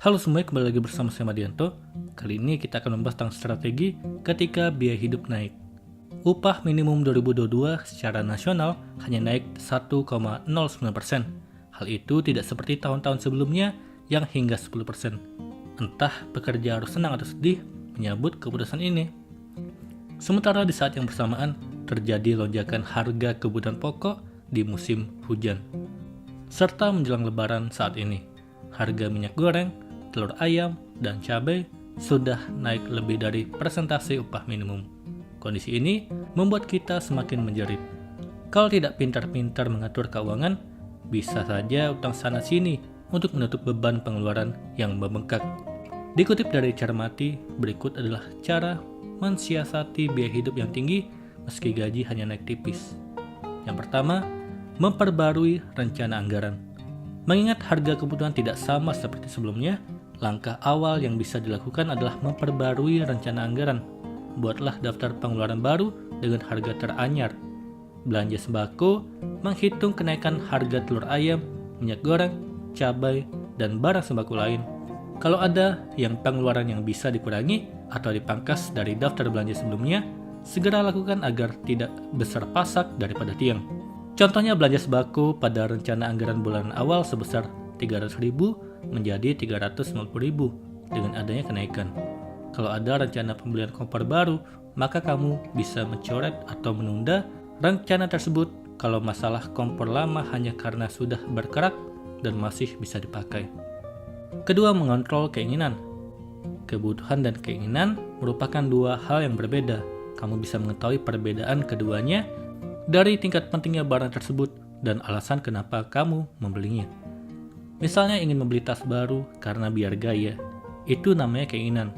Halo semuanya, kembali lagi bersama saya Madianto. Kali ini kita akan membahas tentang strategi ketika biaya hidup naik. Upah minimum 2022 secara nasional hanya naik 1,09%. Hal itu tidak seperti tahun-tahun sebelumnya yang hingga 10%. Entah pekerja harus senang atau sedih menyambut keputusan ini. Sementara di saat yang bersamaan terjadi lonjakan harga kebutuhan pokok di musim hujan. Serta menjelang lebaran saat ini, harga minyak goreng, telur ayam, dan cabai sudah naik lebih dari persentase upah minimum. Kondisi ini membuat kita semakin menjerit. Kalau tidak pintar-pintar mengatur keuangan, bisa saja utang sana-sini untuk menutup beban pengeluaran yang membengkak. Dikutip dari Cermati, berikut adalah cara mensiasati biaya hidup yang tinggi meski gaji hanya naik tipis. Yang pertama, memperbarui rencana anggaran. Mengingat harga kebutuhan tidak sama seperti sebelumnya, langkah awal yang bisa dilakukan adalah memperbarui rencana anggaran. Buatlah daftar pengeluaran baru dengan harga teranyar. Belanja sembako, menghitung kenaikan harga telur ayam, minyak goreng, cabai, dan barang sembako lain. Kalau ada yang pengeluaran yang bisa dikurangi atau dipangkas dari daftar belanja sebelumnya, segera lakukan agar tidak besar pasak daripada tiang. Contohnya belanja sembako pada rencana anggaran bulan awal sebesar 300.000 menjadi 350.000 dengan adanya kenaikan. Kalau ada rencana pembelian kompor baru, maka kamu bisa mencoret atau menunda rencana tersebut kalau masalah kompor lama hanya karena sudah berkerak dan masih bisa dipakai. Kedua, mengontrol keinginan. Kebutuhan dan keinginan merupakan dua hal yang berbeda. Kamu bisa mengetahui perbedaan keduanya dari tingkat pentingnya barang tersebut dan alasan kenapa kamu membelinya. Misalnya ingin membeli tas baru karena biar gaya, itu namanya keinginan.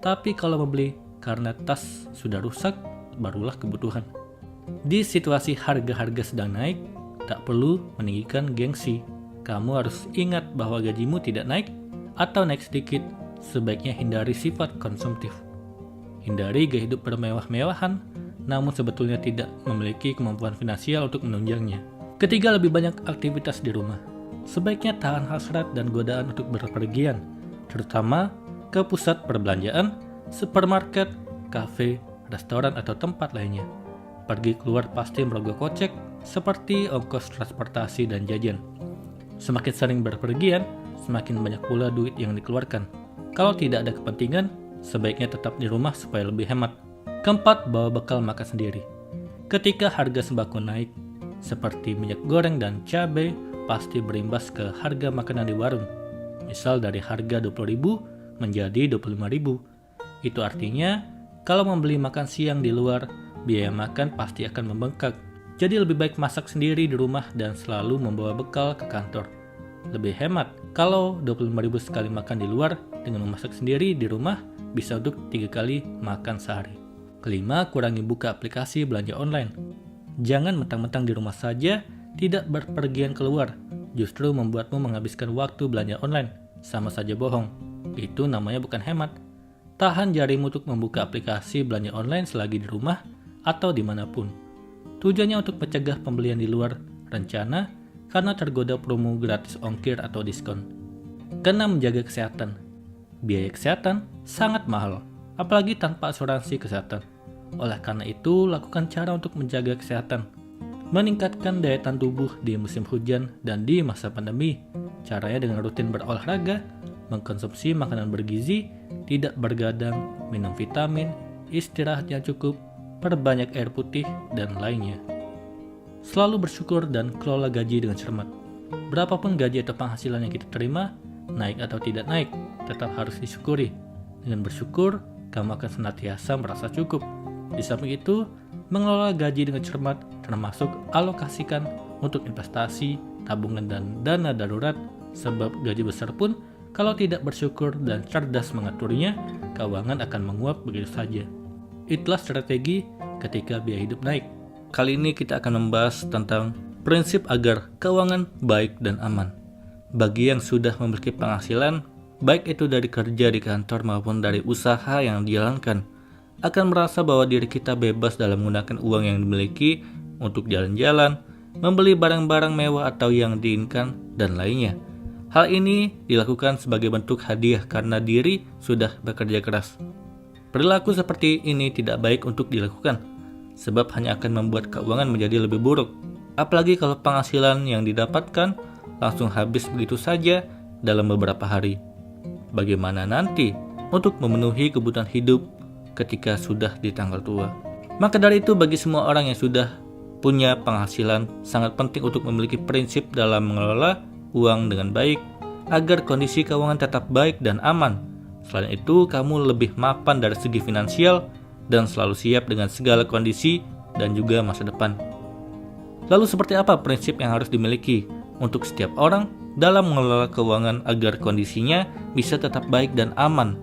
Tapi kalau membeli karena tas sudah rusak, barulah kebutuhan. Di situasi harga-harga sedang naik, tak perlu meninggikan gengsi. Kamu harus ingat bahwa gajimu tidak naik atau naik sedikit, sebaiknya hindari sifat konsumtif. Hindari gaya hidup bermewah-mewahan, namun sebetulnya tidak memiliki kemampuan finansial untuk menunjangnya. Ketiga, lebih banyak aktivitas di rumah. Sebaiknya tahan hasrat dan godaan untuk berpergian, terutama ke pusat perbelanjaan, supermarket, kafe, restoran, atau tempat lainnya. Pergi keluar pasti merogoh kocek, seperti ongkos transportasi dan jajan. Semakin sering berpergian, semakin banyak pula duit yang dikeluarkan. Kalau tidak ada kepentingan, sebaiknya tetap di rumah supaya lebih hemat. Keempat, bawa bekal makan sendiri. Ketika harga sembako naik, seperti minyak goreng dan cabai, pasti berimbas ke harga makanan di warung. Misal dari harga 20.000 menjadi 25.000. Itu artinya, kalau membeli makan siang di luar, biaya makan pasti akan membengkak. Jadi lebih baik masak sendiri di rumah dan selalu membawa bekal ke kantor. Lebih hemat, kalau 25.000 sekali makan di luar, dengan memasak sendiri di rumah, bisa untuk 3 kali makan sehari. Kelima, kurangi buka aplikasi belanja online. Jangan mentang-mentang di rumah saja, tidak berpergian keluar. Justru membuatmu menghabiskan waktu belanja online. Sama saja bohong. Itu namanya bukan hemat. Tahan jarimu untuk membuka aplikasi belanja online selagi di rumah atau dimanapun. Tujuannya untuk mencegah pembelian di luar rencana karena tergoda promo gratis ongkir atau diskon. Keenam, menjaga kesehatan. Biaya kesehatan sangat mahal, apalagi tanpa asuransi kesehatan. Oleh karena itu, lakukan cara untuk menjaga kesehatan. Meningkatkan daya tahan tubuh di musim hujan dan di masa pandemi. Caranya dengan rutin berolahraga, mengkonsumsi makanan bergizi, tidak bergadang, minum vitamin, istirahat yang cukup, perbanyak air putih, dan lainnya. Selalu bersyukur dan kelola gaji dengan cermat. Berapapun gaji atau penghasilan yang kita terima, naik atau tidak naik, tetap harus disyukuri. Dengan bersyukur, kamu akan senantiasa merasa cukup. Di samping itu, mengelola gaji dengan cermat termasuk alokasikan untuk investasi, tabungan, dan dana darurat, sebab gaji besar pun kalau tidak bersyukur dan cerdas mengaturnya, keuangan akan menguap begitu saja. Itulah strategi ketika biaya hidup naik. Kali ini kita akan membahas tentang prinsip agar keuangan baik dan aman. Bagi yang sudah memiliki penghasilan, baik itu dari kerja di kantor maupun dari usaha yang dijalankan, akan merasa bahwa diri kita bebas dalam menggunakan uang yang dimiliki untuk jalan-jalan, membeli barang-barang mewah atau yang diinginkan, dan lainnya. Hal ini dilakukan sebagai bentuk hadiah karena diri sudah bekerja keras. Perilaku seperti ini tidak baik untuk dilakukan, sebab hanya akan membuat keuangan menjadi lebih buruk. Apalagi kalau penghasilan yang didapatkan langsung habis begitu saja dalam beberapa hari. Bagaimana nanti untuk memenuhi kebutuhan hidup ketika sudah di tanggal tua? Maka dari itu bagi semua orang yang sudah punya penghasilan, sangat penting untuk memiliki prinsip dalam mengelola uang dengan baik agar kondisi keuangan tetap baik dan aman. Selain itu, kamu lebih mapan dari segi finansial dan selalu siap dengan segala kondisi dan juga masa depan. Lalu seperti apa prinsip yang harus dimiliki untuk setiap orang dalam mengelola keuangan agar kondisinya bisa tetap baik dan aman?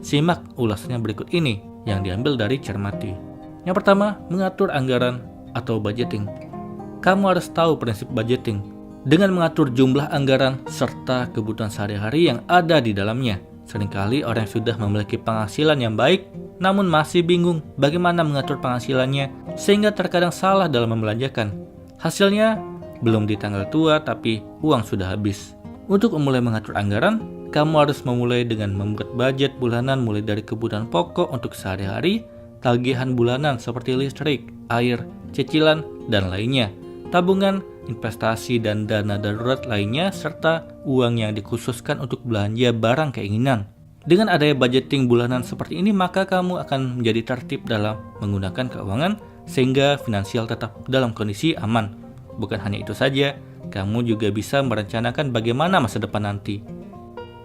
Simak ulasannya berikut ini yang diambil dari Cermati. Yang pertama, mengatur anggaran atau budgeting. Kamu harus tahu prinsip budgeting dengan mengatur jumlah anggaran serta kebutuhan sehari-hari yang ada di dalamnya. Seringkali orang yang sudah memiliki penghasilan yang baik namun masih bingung bagaimana mengatur penghasilannya sehingga terkadang salah dalam membelanjakan. Hasilnya belum di tanggal tua tapi uang sudah habis. Untuk memulai mengatur anggaran, kamu harus memulai dengan membuat budget bulanan mulai dari kebutuhan pokok untuk sehari-hari, tagihan bulanan seperti listrik, air, cicilan, dan lainnya, tabungan, investasi, dan dana darurat lainnya, serta uang yang dikhususkan untuk belanja barang keinginan. Dengan adanya budgeting bulanan seperti ini, maka kamu akan menjadi tertib dalam menggunakan keuangan sehingga finansial tetap dalam kondisi aman. Bukan hanya itu saja, kamu juga bisa merencanakan bagaimana masa depan nanti.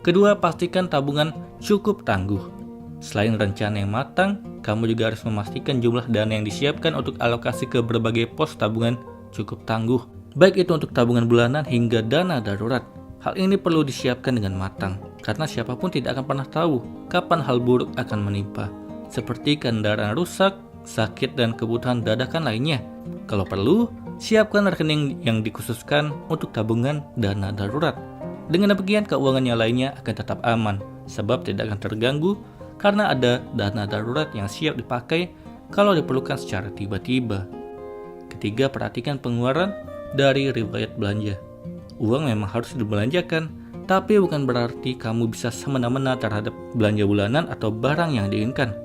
Kedua, pastikan tabungan cukup tangguh. Selain rencana yang matang, kamu juga harus memastikan jumlah dana yang disiapkan untuk alokasi ke berbagai pos tabungan cukup tangguh, baik itu untuk tabungan bulanan hingga dana darurat. Hal ini perlu disiapkan dengan matang, karena siapapun tidak akan pernah tahu kapan hal buruk akan menimpa, seperti kendaraan rusak, sakit, dan kebutuhan dadakan lainnya. Kalau perlu, siapkan rekening yang dikhususkan untuk tabungan dana darurat. Dengan demikian, keuangan yang lainnya akan tetap aman, sebab tidak akan terganggu karena ada dana darurat yang siap dipakai kalau diperlukan secara tiba-tiba. Ketiga, perhatikan pengeluaran dari riwayat belanja. Uang memang harus dibelanjakan, tapi bukan berarti kamu bisa semena-mena terhadap belanja bulanan atau barang yang diinginkan.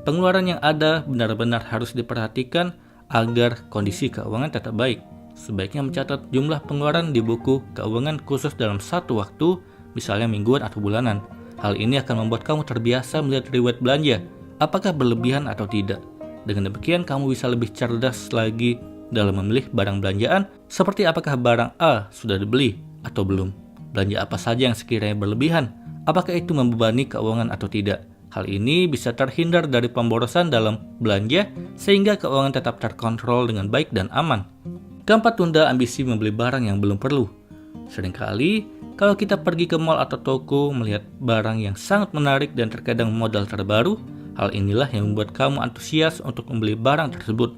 Pengeluaran yang ada benar-benar harus diperhatikan agar kondisi keuangan tetap baik. Sebaiknya mencatat jumlah pengeluaran di buku keuangan khusus dalam satu waktu, misalnya mingguan atau bulanan. Hal ini akan membuat kamu terbiasa melihat riwayat belanja, apakah berlebihan atau tidak. Dengan demikian, kamu bisa lebih cerdas lagi dalam memilih barang belanjaan, seperti apakah barang A sudah dibeli atau belum. Belanja apa saja yang sekiranya berlebihan, apakah itu membebani keuangan atau tidak. Hal ini bisa terhindar dari pemborosan dalam belanja, sehingga keuangan tetap terkontrol dengan baik dan aman. Keempat, tunda ambisi membeli barang yang belum perlu. Seringkali, kalau kita pergi ke mall atau toko melihat barang yang sangat menarik dan terkadang model terbaru, hal inilah yang membuat kamu antusias untuk membeli barang tersebut.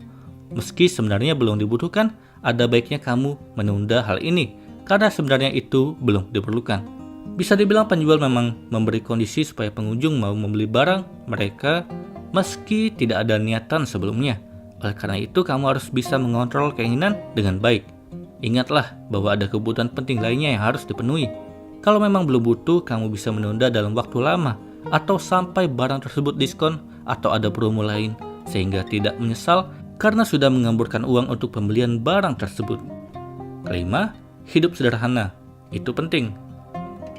Meski sebenarnya belum dibutuhkan, ada baiknya kamu menunda hal ini, karena sebenarnya itu belum diperlukan. Bisa dibilang penjual memang memberi kondisi supaya pengunjung mau membeli barang mereka meski tidak ada niatan sebelumnya. Oleh karena itu, kamu harus bisa mengontrol keinginan dengan baik. Ingatlah bahwa ada kebutuhan penting lainnya yang harus dipenuhi. Kalau memang belum butuh, kamu bisa menunda dalam waktu lama atau sampai barang tersebut diskon atau ada promo lain, sehingga tidak menyesal karena sudah mengamburkan uang untuk pembelian barang tersebut. Kelima, hidup sederhana. Itu penting.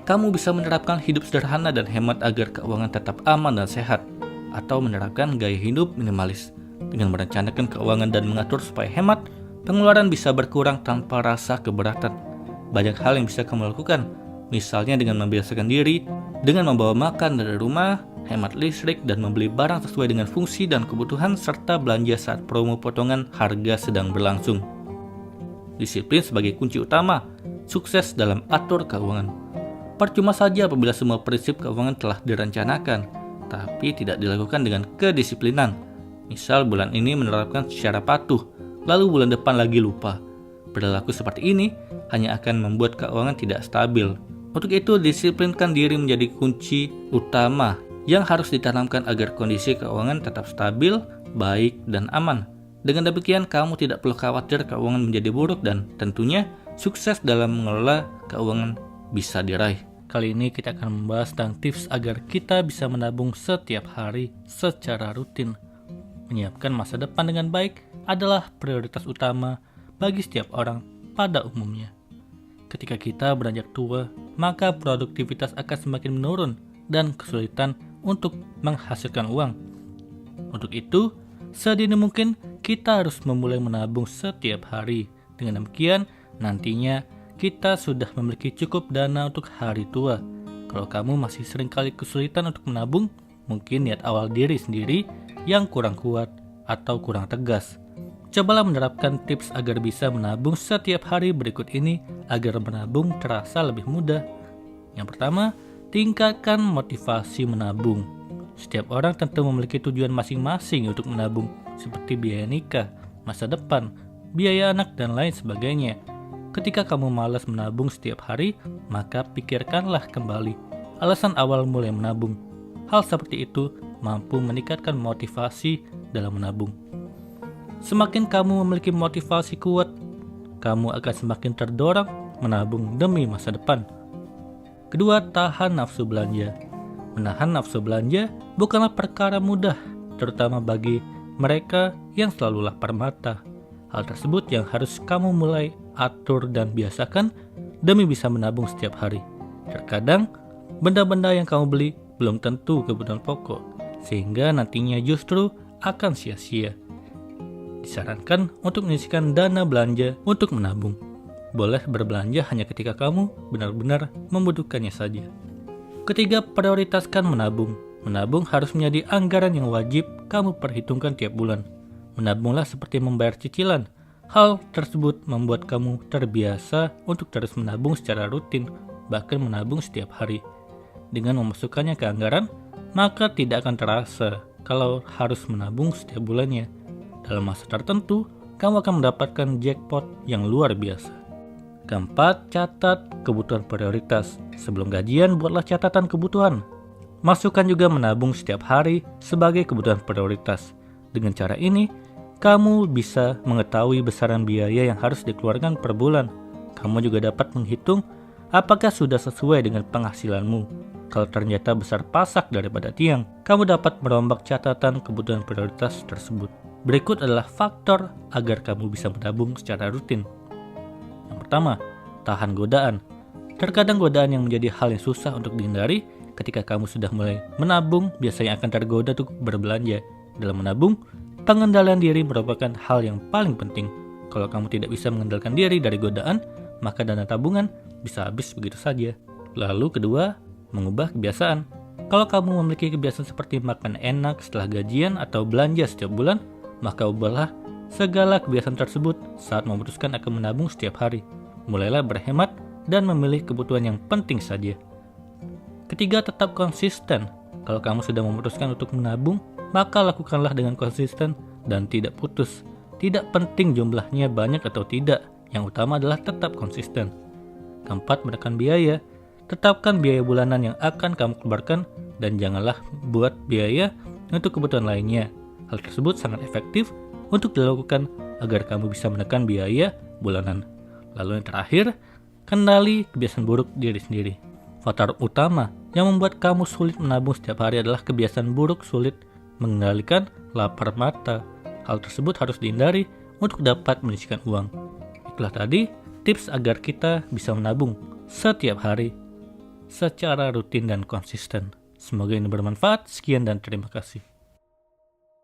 Kamu bisa menerapkan hidup sederhana dan hemat agar keuangan tetap aman dan sehat, atau menerapkan gaya hidup minimalis. Dengan merencanakan keuangan dan mengatur supaya hemat, pengeluaran bisa berkurang tanpa rasa keberatan. Banyak hal yang bisa kamu lakukan, misalnya dengan membiasakan diri, dengan membawa makan dari rumah, hemat listrik, dan membeli barang sesuai dengan fungsi dan kebutuhan, serta belanja saat promo potongan harga sedang berlangsung. Disiplin sebagai kunci utama sukses dalam atur keuangan. Percuma saja apabila semua prinsip keuangan telah direncanakan, tapi tidak dilakukan dengan kedisiplinan. Misal bulan ini menerapkan secara patuh, lalu bulan depan lagi lupa. Perilaku seperti ini hanya akan membuat keuangan tidak stabil. Untuk itu, disiplinkan diri menjadi kunci utama yang harus ditanamkan agar kondisi keuangan tetap stabil, baik, dan aman. Dengan demikian, kamu tidak perlu khawatir keuangan menjadi buruk dan tentunya sukses dalam mengelola keuangan bisa diraih. Kali ini kita akan membahas tentang tips agar kita bisa menabung setiap hari secara rutin. Menyiapkan masa depan dengan baik adalah prioritas utama bagi setiap orang pada umumnya. Ketika kita beranjak tua, maka produktivitas akan semakin menurun dan kesulitan untuk menghasilkan uang. Untuk itu, sedini mungkin kita harus memulai menabung setiap hari. Dengan demikian, nantinya kita sudah memiliki cukup dana untuk hari tua. Kalau kamu masih seringkali kesulitan untuk menabung, mungkin niat awal diri sendiri yang kurang kuat atau kurang tegas. Cobalah menerapkan tips agar bisa menabung setiap hari berikut ini agar menabung terasa lebih mudah. Yang pertama, tingkatkan motivasi menabung. Setiap orang tentu memiliki tujuan masing-masing untuk menabung, seperti biaya nikah, masa depan, biaya anak, dan lain sebagainya. Ketika kamu malas menabung setiap hari, maka pikirkanlah kembali alasan awal mulai menabung. Hal seperti itu mampu meningkatkan motivasi dalam menabung. Semakin kamu memiliki motivasi kuat, kamu akan semakin terdorong menabung demi masa depan. Kedua, tahan nafsu belanja. Menahan nafsu belanja bukanlah perkara mudah, terutama bagi mereka yang selalu lapar mata. Hal tersebut yang harus kamu mulai atur dan biasakan demi bisa menabung setiap hari. Terkadang, benda-benda yang kamu beli belum tentu kebutuhan pokok, sehingga nantinya justru akan sia-sia. Disarankan untuk menyisihkan dana belanja untuk menabung. Boleh berbelanja hanya ketika kamu benar-benar membutuhkannya saja. Ketiga, prioritaskan menabung. Menabung harus menjadi anggaran yang wajib kamu perhitungkan tiap bulan. Menabunglah seperti membayar cicilan. Hal tersebut membuat kamu terbiasa untuk terus menabung secara rutin, bahkan menabung setiap hari. Dengan memasukkannya ke anggaran, maka tidak akan terasa kalau harus menabung setiap bulannya. Dalam masa tertentu, kamu akan mendapatkan jackpot yang luar biasa. Keempat, catat kebutuhan prioritas. Sebelum gajian, buatlah catatan kebutuhan. Masukkan juga menabung setiap hari sebagai kebutuhan prioritas. Dengan cara ini, kamu bisa mengetahui besaran biaya yang harus dikeluarkan per bulan. Kamu juga dapat menghitung apakah sudah sesuai dengan penghasilanmu. Kalau ternyata besar pasak daripada tiang, kamu dapat merombak catatan kebutuhan prioritas tersebut. Berikut adalah faktor agar kamu bisa menabung secara rutin. Yang pertama, tahan godaan. Terkadang godaan yang menjadi hal yang susah untuk dihindari. Ketika kamu sudah mulai menabung, biasanya akan tergoda untuk berbelanja. Dalam menabung, pengendalian diri merupakan hal yang paling penting. Kalau kamu tidak bisa mengendalikan diri dari godaan, maka dana tabungan bisa habis begitu saja. Lalu kedua, mengubah kebiasaan. Kalau kamu memiliki kebiasaan seperti makan enak setelah gajian atau belanja setiap bulan, maka ubahlah segala kebiasaan tersebut saat memutuskan akan menabung setiap hari. Mulailah berhemat dan memilih kebutuhan yang penting saja. Ketiga, tetap konsisten. Kalau kamu sudah memutuskan untuk menabung, maka lakukanlah dengan konsisten dan tidak putus. Tidak penting jumlahnya banyak atau tidak, yang utama adalah tetap konsisten. Keempat, menekan biaya. Tetapkan biaya bulanan yang akan kamu keluarkan dan janganlah buat biaya untuk kebutuhan lainnya. Hal tersebut sangat efektif untuk dilakukan agar kamu bisa menekan biaya bulanan. Lalu yang terakhir, kendali kebiasaan buruk diri sendiri. Faktor utama yang membuat kamu sulit menabung setiap hari adalah kebiasaan buruk sulit mengendalikan lapar mata. Hal tersebut harus dihindari untuk dapat menyisihkan uang. Itulah tadi tips agar kita bisa menabung setiap hari secara rutin dan konsisten. Semoga ini bermanfaat. Sekian dan terima kasih.